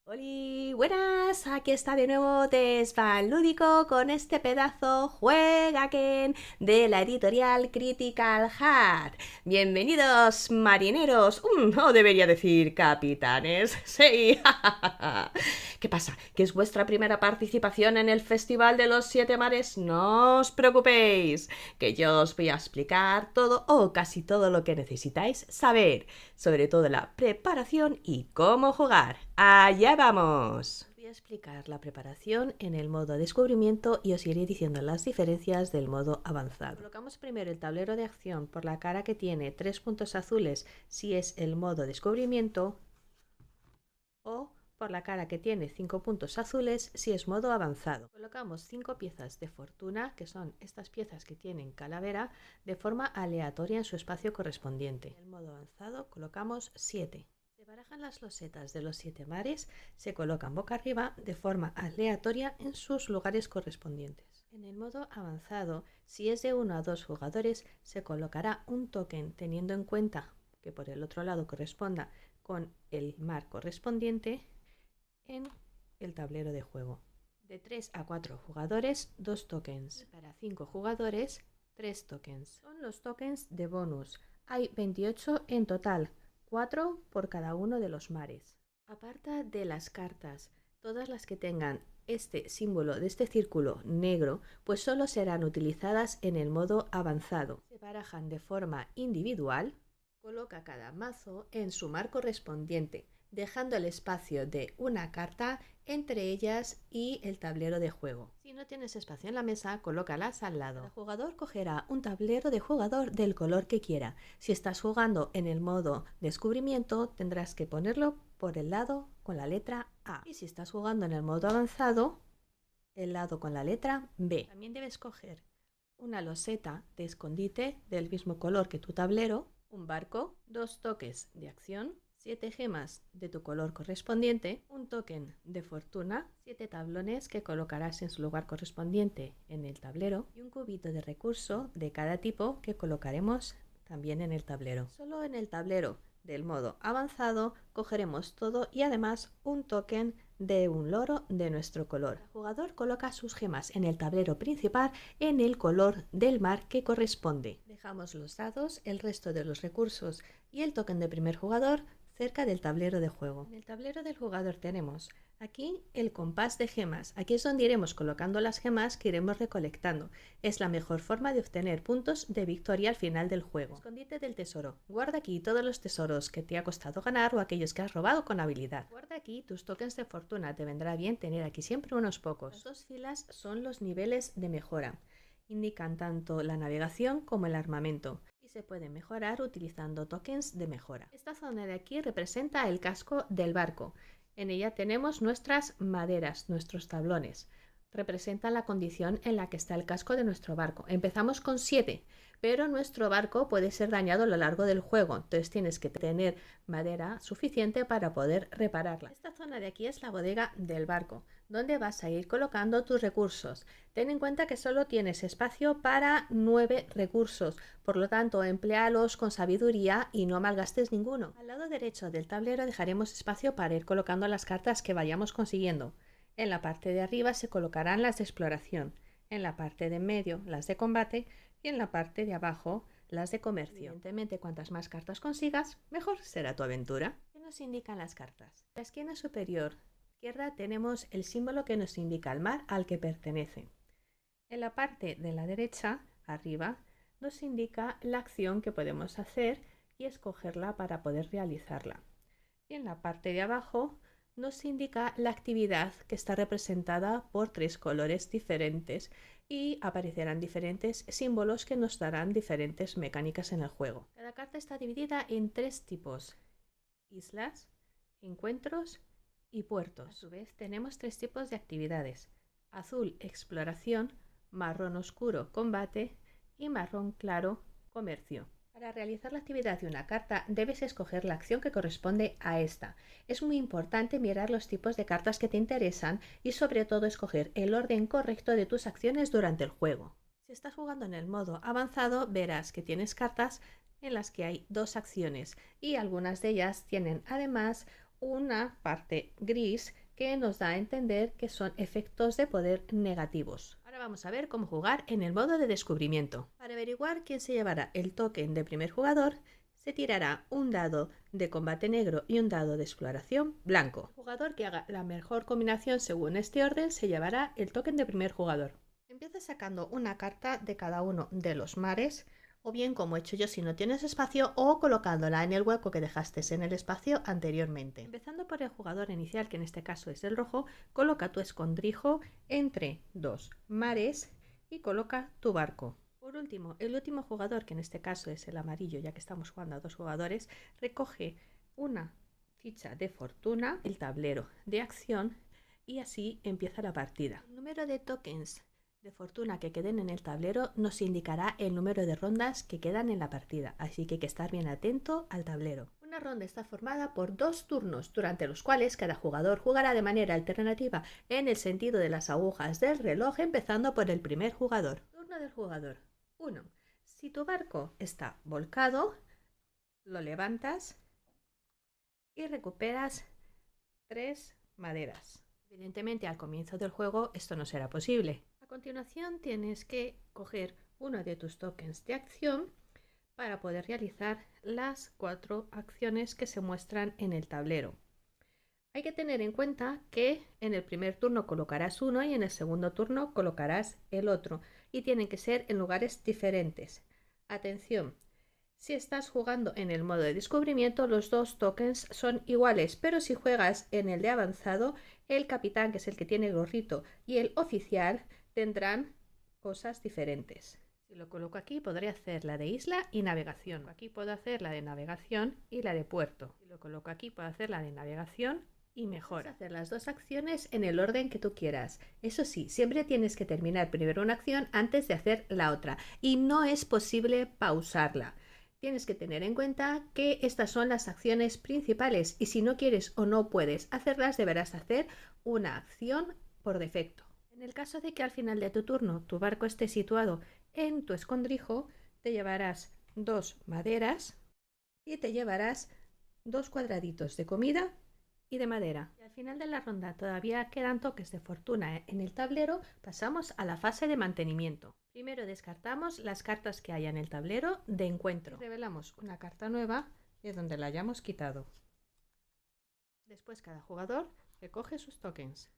Hola, buenas, aquí está de nuevo Desván Lúdico con este pedazo Juegaquen de la editorial Critical Hat. Bienvenidos marineros, o debería decir capitanes, sí. ¿Qué pasa? ¿Que es vuestra primera participación en el Festival de los Siete Mares? No os preocupéis, que yo os voy a explicar todo o casi todo lo que necesitáis saber, sobre todo la preparación y cómo jugar. ¡Allá vamos! Os voy a explicar la preparación en el modo descubrimiento y os iré diciendo las diferencias del modo avanzado. Colocamos primero el tablero de acción por la cara que tiene 3 puntos azules si es el modo descubrimiento o por la cara que tiene 5 puntos azules si es modo avanzado. Colocamos 5 piezas de fortuna, que son estas piezas que tienen calavera, de forma aleatoria en su espacio correspondiente. En el modo avanzado colocamos 7. Se barajan las losetas de los 7 mares, se colocan boca arriba de forma aleatoria en sus lugares correspondientes. En el modo avanzado, si es de 1 a 2 jugadores, se colocará un token teniendo en cuenta que por el otro lado corresponda con el mar correspondiente en el tablero de juego. De 3 a 4 jugadores, 2 tokens. Para 5 jugadores, 3 tokens. Son los tokens de bonus. Hay 28 en total, 4 por cada uno de los mares. Aparta de las cartas, todas las que tengan este símbolo de este círculo negro, pues solo serán utilizadas en el modo avanzado. Se barajan de forma individual. Coloca cada mazo en su mar correspondiente, dejando el espacio de una carta entre ellas y el tablero de juego. Si no tienes espacio en la mesa, colócalas al lado. Cada jugador cogerá un tablero de jugador del color que quiera. Si estás jugando en el modo descubrimiento, tendrás que ponerlo por el lado con la letra A. Y si estás jugando en el modo avanzado, el lado con la letra B. También debes coger una loseta de escondite del mismo color que tu tablero, un barco, 2 toques de acción, 7 gemas de tu color correspondiente, un token de fortuna, 7 tablones que colocarás en su lugar correspondiente en el tablero y un cubito de recurso de cada tipo que colocaremos también en el tablero. Solo en el tablero del modo avanzado cogeremos todo y además un token de un loro de nuestro color. El jugador coloca sus gemas en el tablero principal en el color del mar que corresponde. Dejamos los dados, el resto de los recursos y el token de primer jugador cerca del tablero de juego. En el tablero del jugador tenemos aquí el compás de gemas. Aquí es donde iremos colocando las gemas que iremos recolectando. Es la mejor forma de obtener puntos de victoria al final del juego. Escondite del tesoro. Guarda aquí todos los tesoros que te ha costado ganar o aquellos que has robado con habilidad. Guarda aquí tus tokens de fortuna. Te vendrá bien tener aquí siempre unos pocos. Las dos filas son los niveles de mejora. Indican tanto la navegación como el armamento y se pueden mejorar utilizando tokens de mejora. Esta zona de aquí representa el casco del barco. En ella tenemos nuestras maderas, nuestros tablones. Representan la condición en la que está el casco de nuestro barco. Empezamos con 7, pero nuestro barco puede ser dañado a lo largo del juego. Entonces tienes que tener madera suficiente para poder repararla. Esta zona de aquí es la bodega del barco, donde vas a ir colocando tus recursos. Ten en cuenta que solo tienes espacio para 9 recursos, por lo tanto, empléalos con sabiduría y no malgastes ninguno. Al lado derecho del tablero dejaremos espacio para ir colocando las cartas que vayamos consiguiendo. En la parte de arriba se colocarán las de exploración, en la parte de en medio las de combate y en la parte de abajo las de comercio. Evidentemente, cuantas más cartas consigas, mejor será tu aventura. ¿Qué nos indican las cartas? En la esquina superior izquierda tenemos el símbolo que nos indica el mar al que pertenece. En la parte de la derecha, arriba, nos indica la acción que podemos hacer y escogerla para poder realizarla. Y en la parte de abajo nos indica la actividad que está representada por 3 colores diferentes y aparecerán diferentes símbolos que nos darán diferentes mecánicas en el juego. Cada carta está dividida en 3 tipos: islas, encuentros y puertos. A su vez tenemos 3 tipos de actividades: azul, exploración; marrón oscuro, combate; y marrón claro, comercio. Para realizar la actividad de una carta debes escoger la acción que corresponde a esta. Es muy importante mirar los tipos de cartas que te interesan y sobre todo escoger el orden correcto de tus acciones durante el juego. Si estás jugando en el modo avanzado, verás que tienes cartas en las que hay 2 acciones y algunas de ellas tienen además una parte gris que nos da a entender que son efectos de poder negativos. Ahora vamos a ver cómo jugar en el modo de descubrimiento. Para averiguar quién se llevará el token de primer jugador, se tirará un dado de combate negro y un dado de exploración blanco. El jugador que haga la mejor combinación según este orden se llevará el token de primer jugador. Empieza sacando una carta de cada uno de los mares, o bien como he hecho yo si no tienes espacio, o colocándola en el hueco que dejaste en el espacio anteriormente. Empezando por el jugador inicial, que en este caso es el rojo, coloca tu escondrijo entre dos mares y coloca tu barco. Por último, el último jugador, que en este caso es el amarillo, ya que estamos jugando a dos jugadores, recoge una ficha de fortuna, el tablero de acción, y así empieza la partida. El número de tokens de fortuna que queden en el tablero nos indicará el número de rondas que quedan en la partida, así que hay que estar bien atento al tablero. Una ronda está formada por 2 turnos, durante los cuales cada jugador jugará de manera alternativa en el sentido de las agujas del reloj, empezando por el primer jugador. Turno del jugador 1. Si tu barco está volcado, lo levantas y recuperas 3 maderas. Evidentemente, al comienzo del juego esto no será posible. A continuación tienes que coger uno de tus tokens de acción para poder realizar las 4 acciones que se muestran en el tablero. Hay que tener en cuenta que en el primer turno colocarás uno y en el segundo turno colocarás el otro, y tienen que ser en lugares diferentes. Atención, si estás jugando en el modo de descubrimiento, los 2 tokens son iguales, pero si juegas en el de avanzado, el capitán, que es el que tiene el gorrito, y el oficial tendrán cosas diferentes. Si lo coloco aquí, podré hacer la de isla y navegación. Aquí puedo hacer la de navegación y la de puerto. Si lo coloco aquí, puedo hacer la de navegación y mejora. Puedes hacer las 2 acciones en el orden que tú quieras. Eso sí, siempre tienes que terminar primero una acción antes de hacer la otra, y no es posible pausarla. Tienes que tener en cuenta que estas son las acciones principales, y si no quieres o no puedes hacerlas, deberás hacer una acción por defecto. En el caso de que al final de tu turno tu barco esté situado en tu escondrijo, te llevarás 2 maderas y te llevarás 2 cuadraditos de comida y de madera. Y al final de la ronda todavía quedan toques de fortuna en el tablero, pasamos a la fase de mantenimiento. Primero descartamos las cartas que haya en el tablero de encuentro. Revelamos una carta nueva de donde la hayamos quitado. Después cada jugador recoge sus tokens.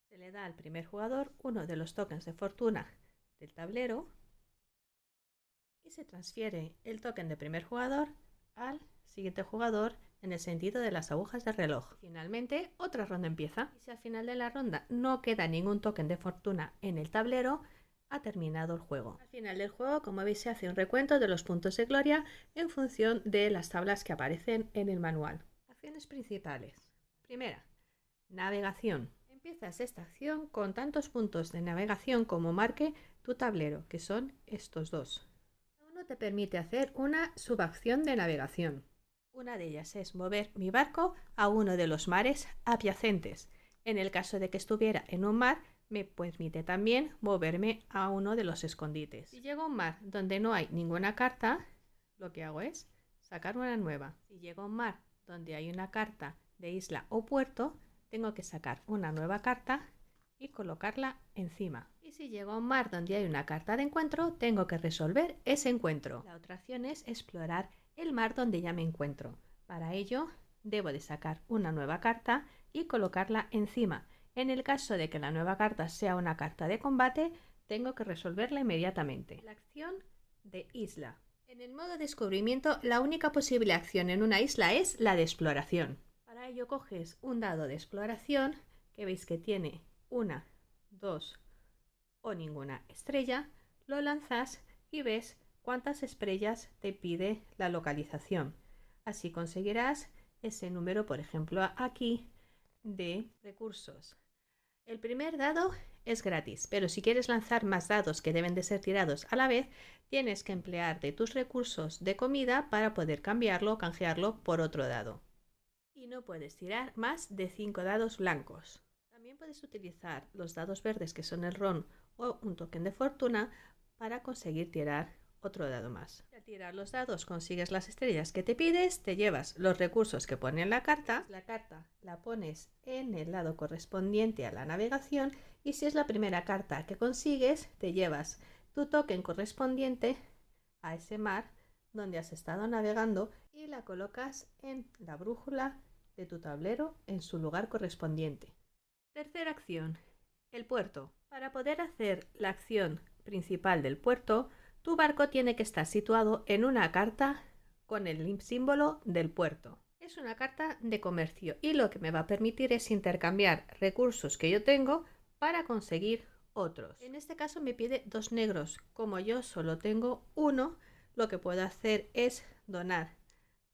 Se le da al primer jugador uno de los tokens de fortuna del tablero y se transfiere el token de primer jugador al siguiente jugador en el sentido de las agujas del reloj. Finalmente, otra ronda empieza. Y si al final de la ronda no queda ningún token de fortuna en el tablero, ha terminado el juego. Al final del juego, como veis, se hace un recuento de los puntos de gloria en función de las tablas que aparecen en el manual. Acciones principales. Primera, navegación. Empiezas esta acción con tantos puntos de navegación como marque tu tablero, que son estos 2. Cada uno te permite hacer una subacción de navegación. Una de ellas es mover mi barco a uno de los mares adyacentes. En el caso de que estuviera en un mar, me permite también moverme a uno de los escondites. Si llego a un mar donde no hay ninguna carta, lo que hago es sacar una nueva. Si llego a un mar donde hay una carta de isla o puerto, tengo que sacar una nueva carta y colocarla encima. Y si llego a un mar donde hay una carta de encuentro, tengo que resolver ese encuentro. La otra opción es explorar el mar donde ya me encuentro. Para ello, debo de sacar una nueva carta y colocarla encima. En el caso de que la nueva carta sea una carta de combate, tengo que resolverla inmediatamente. La acción de isla. En el modo descubrimiento, la única posible acción en una isla es la de exploración. Para ello coges un dado de exploración, que veis que tiene 1, 2 o ninguna estrella, lo lanzas y ves cuántas estrellas te pide la localización. Así conseguirás ese número, por ejemplo, aquí, de recursos. El primer dado es gratis, pero si quieres lanzar más dados que deben de ser tirados a la vez, tienes que emplear de tus recursos de comida para poder cambiarlo o canjearlo por otro dado. Y no puedes tirar más de 5 dados blancos. También puedes utilizar los dados verdes, que son el ron o un token de fortuna, para conseguir tirar otro dado más. Al tirar los dados consigues las estrellas que te pides, te llevas los recursos que pone en la carta la pones en el lado correspondiente a la navegación y si es la primera carta que consigues, te llevas tu token correspondiente a ese mar donde has estado navegando y la colocas en la brújula de tu tablero en su lugar correspondiente. Tercera acción, el puerto. Para poder hacer la acción principal del puerto, tu barco tiene que estar situado en una carta con el símbolo del puerto. Es una carta de comercio y lo que me va a permitir es intercambiar recursos que yo tengo para conseguir otros. En este caso me pide 2 negros. Como yo solo tengo uno, lo que puedo hacer es donar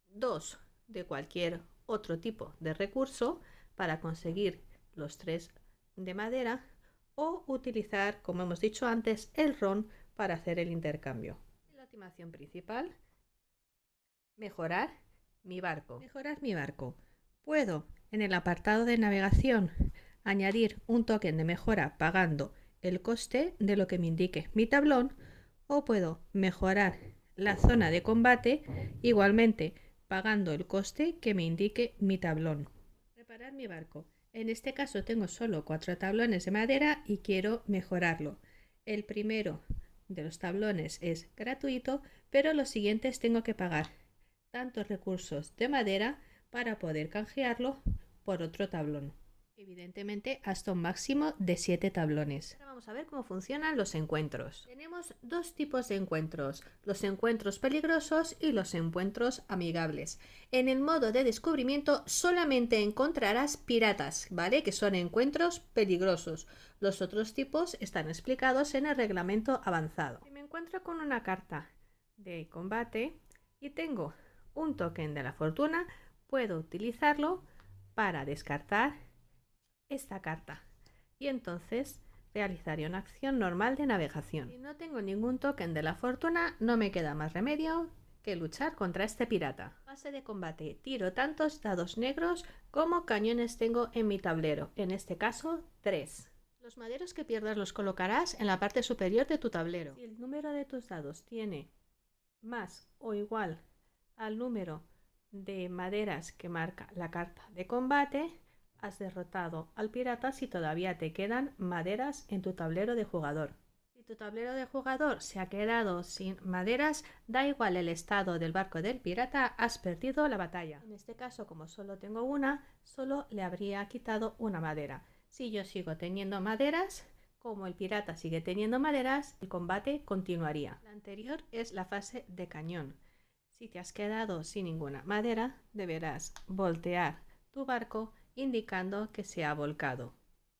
2 de cualquier otro tipo de recurso para conseguir los 3 de madera o utilizar, como hemos dicho antes, el ron para hacer el intercambio. La última acción principal, mejorar mi barco. Mejorar mi barco. Puedo en el apartado de navegación añadir un token de mejora pagando el coste de lo que me indique mi tablón o puedo mejorar la zona de combate igualmente pagando el coste que me indique mi tablón. Reparar mi barco. En este caso tengo solo 4 tablones de madera y quiero mejorarlo. El primero de los tablones es gratuito, pero los siguientes tengo que pagar tantos recursos de madera para poder canjearlo por otro tablón. Evidentemente hasta un máximo de 7 tablones. Ahora vamos a ver cómo funcionan los encuentros. Tenemos 2 tipos de encuentros, los encuentros peligrosos y los encuentros amigables. En el modo de descubrimiento solamente encontrarás piratas, ¿vale? Que son encuentros peligrosos. Los otros tipos están explicados en el reglamento avanzado. Si me encuentro con una carta de combate y tengo un token de la fortuna, puedo utilizarlo para descartar esta carta y entonces realizaría una acción normal de navegación. Si no tengo ningún token de la fortuna, no me queda más remedio que luchar contra este pirata. Fase de combate. Tiro tantos dados negros como cañones tengo en mi tablero, en este caso 3. Los maderos que pierdas los colocarás en la parte superior de tu tablero. Si el número de tus dados tiene más o igual al número de maderas que marca la carta de combate, has derrotado al pirata si todavía te quedan maderas en tu tablero de jugador. Si tu tablero de jugador se ha quedado sin maderas, da igual el estado del barco del pirata, has perdido la batalla. En este caso, como solo tengo una, solo le habría quitado una madera. Si yo sigo teniendo maderas, como el pirata sigue teniendo maderas, el combate continuaría. La anterior es la fase de cañón. Si te has quedado sin ninguna madera, deberás voltear tu barco indicando que se ha volcado.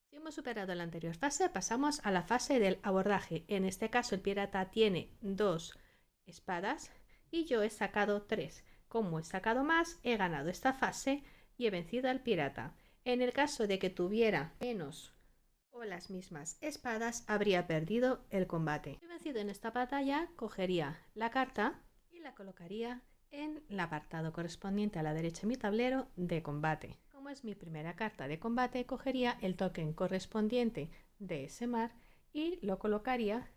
Si hemos superado la anterior fase, pasamos a la fase del abordaje. En este caso el pirata tiene 2 espadas y yo he sacado 3. Como he sacado más, he ganado esta fase y he vencido al pirata. En el caso de que tuviera menos o las mismas espadas, habría perdido el combate. Si he vencido en esta batalla, cogería la carta y la colocaría en el apartado correspondiente a la derecha de mi tablero de combate. Como es mi primera carta de combate, cogería el token correspondiente de ese mar y lo colocaría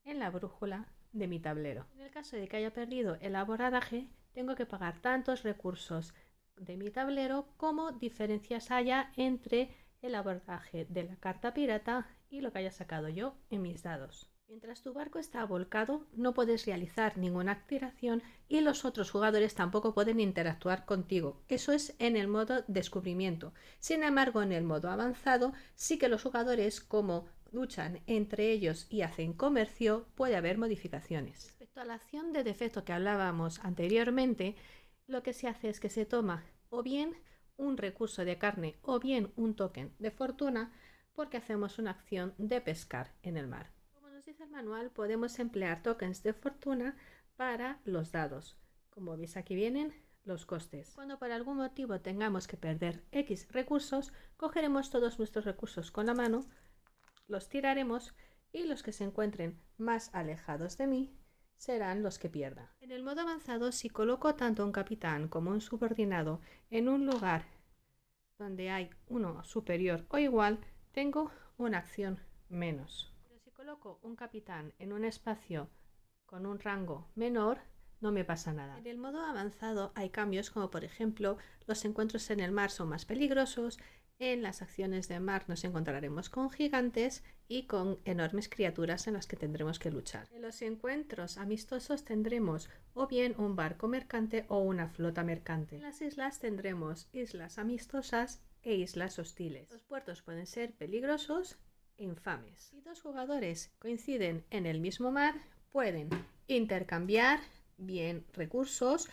en la brújula de mi tablero. En el caso de que haya perdido el abordaje, tengo que pagar tantos recursos de mi tablero como diferencias haya entre el abordaje de la carta pirata y lo que haya sacado yo en mis dados. Mientras tu barco está volcado, no puedes realizar ninguna activación y los otros jugadores tampoco pueden interactuar contigo. Eso es en el modo descubrimiento. Sin embargo, en el modo avanzado, sí que los jugadores, como luchan entre ellos y hacen comercio, puede haber modificaciones. Respecto a la acción de defecto que hablábamos anteriormente, lo que se hace es que se toma o bien un recurso de carne o bien un token de fortuna porque hacemos una acción de pescar en el mar. Nos dice el manual, podemos emplear tokens de fortuna para los dados. Como veis, aquí vienen los costes. Cuando por algún motivo tengamos que perder X recursos, cogeremos todos nuestros recursos con la mano, los tiraremos y los que se encuentren más alejados de mí serán los que pierda. En el modo avanzado, si coloco tanto un capitán como un subordinado en un lugar donde hay uno superior o igual, tengo una acción menos. Si coloco un capitán en un espacio con un rango menor, no me pasa nada. En el modo avanzado hay cambios como por ejemplo los encuentros en el mar son más peligrosos, en las acciones de mar nos encontraremos con gigantes y con enormes criaturas en las que tendremos que luchar. En los encuentros amistosos tendremos o bien un barco mercante o una flota mercante. En las islas tendremos islas amistosas e islas hostiles. Los puertos pueden ser peligrosos e infames. Si dos jugadores coinciden en el mismo mar, pueden intercambiar bien recursos,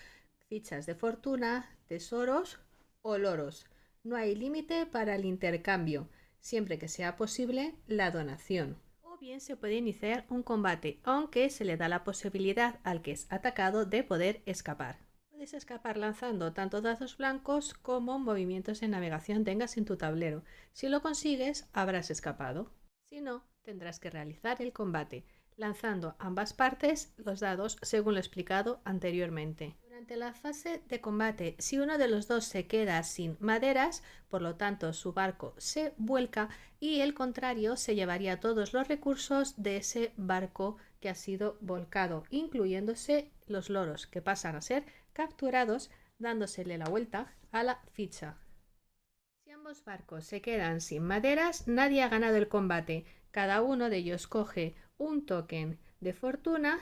fichas de fortuna, tesoros o loros. No hay límite para el intercambio, siempre que sea posible la donación. O bien se puede iniciar un combate, aunque se le da la posibilidad al que es atacado de poder escapar. Puedes escapar lanzando tanto dados blancos como movimientos de navegación tengas en tu tablero. Si lo consigues, habrás escapado. Si no, tendrás que realizar el combate, lanzando ambas partes los dados según lo explicado anteriormente. Durante la fase de combate, si uno de los dos se queda sin maderas, por lo tanto su barco se vuelca y el contrario se llevaría todos los recursos de ese barco que ha sido volcado, incluyéndose los loros, que pasan a ser capturados dándosele la vuelta a la ficha. Si ambos barcos se quedan sin maderas, nadie ha ganado el combate. Cada uno de ellos coge un token de fortuna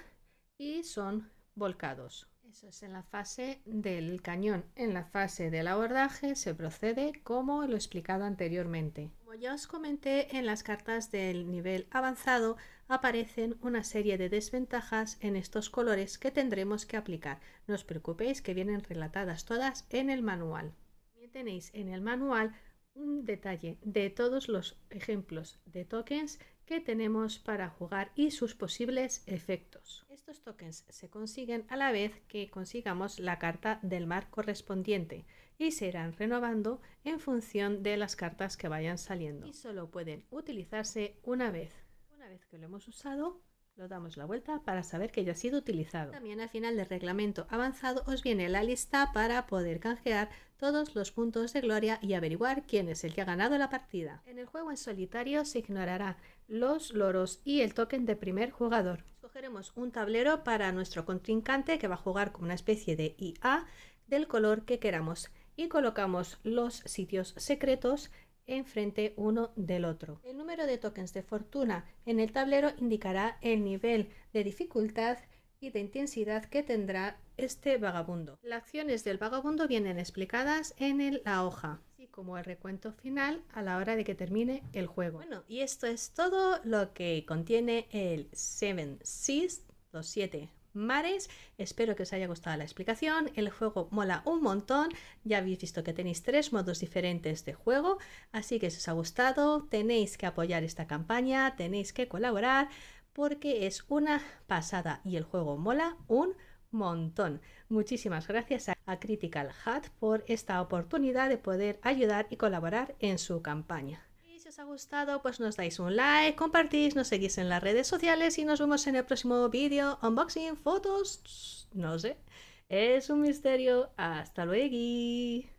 y son volcados. Eso es en la fase del cañón. En la fase del abordaje se procede como lo he explicado anteriormente. Como ya os comenté, en las cartas del nivel avanzado aparecen una serie de desventajas en estos colores que tendremos que aplicar. No os preocupéis que vienen relatadas todas en el manual. También tenéis en el manual un detalle de todos los ejemplos de tokens que tenemos para jugar y sus posibles efectos. Estos tokens se consiguen a la vez que consigamos la carta del mar correspondiente y se irán renovando en función de las cartas que vayan saliendo y solo pueden utilizarse una vez. Una vez que lo hemos usado, lo damos la vuelta para saber que ya ha sido utilizado. También al final del reglamento avanzado os viene la lista para poder canjear todos los puntos de gloria y averiguar quién es el que ha ganado la partida. En el juego en solitario se ignorará los loros y el token de primer jugador. Escogeremos un tablero para nuestro contrincante que va a jugar como una especie de IA del color que queramos y colocamos los sitios secretos enfrente uno del otro. El número de tokens de fortuna en el tablero indicará el nivel de dificultad y de intensidad que tendrá este vagabundo. Las acciones del vagabundo vienen explicadas en la hoja, así como el recuento final a la hora de que termine el juego. Bueno, y esto es todo lo que contiene el Seven Seas, los 7 mares. Espero que os haya gustado la explicación. El juego mola un montón. Ya habéis visto que tenéis 3 modos diferentes de juego, así que si os ha gustado tenéis que apoyar esta campaña, tenéis que colaborar porque es una pasada y el juego mola un montón. Muchísimas gracias a Critical Hat por esta oportunidad de poder ayudar y colaborar en su campaña. Si os ha gustado, pues nos dais un like, compartís, nos seguís en las redes sociales y nos vemos en el próximo vídeo, unboxing, fotos, no sé, es un misterio. Hasta luego.